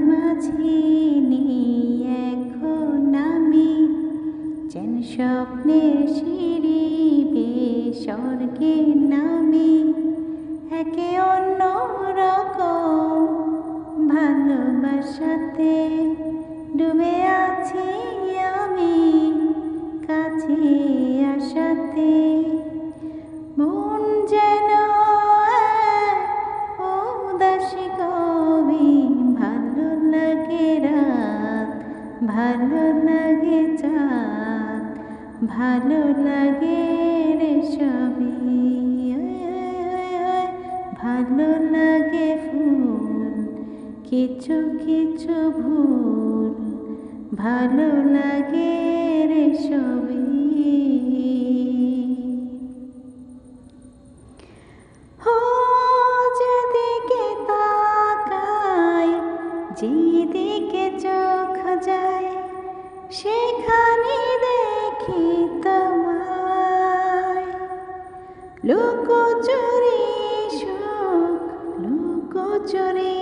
মাঝে নেই এখন আমি, যেন স্বপ্নের সিঁড়ি বেয়ে স্বর্গে নামি। একে অন্য রকম ভালোবাসাতে ডুবে আছি আমি, কাছে আসাতে মন যেন উদাসী কবি। ভালো লাগে রাত, ভালো লাগে চাঁদ, ভালো লাগে রে সবই। ভালো লাগে ফুল, কিছু কিছু ভুল, ভালো লাগে রে সবই। ও যেদিকে তাকাই, যেদিকে চোখ যায়, সেখানে দেখি তোমায়। লুকোচুরি সুখ, লুকোচুরি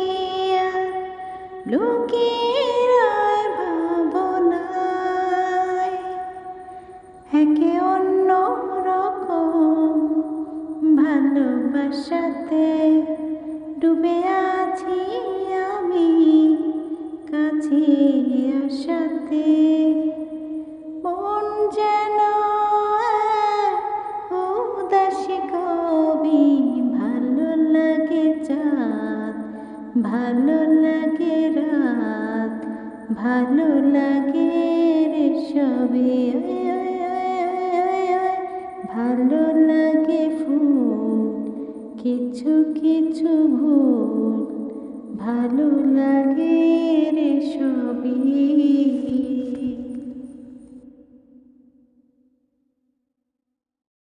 লুকিয়ে রয় ভাবনায়। একে অন্য রকম ভালোবাসাতে ডুবে আছি আমি, কাছে আসাতে মন যেন উদাসী কবি। ভালো লাগে চাঁদ, ভালো লাগে রাত, ভালো লাগে রে সবে। ভালো লাগে ফুল, কিছু কিছু ভুল, ভালো লাগে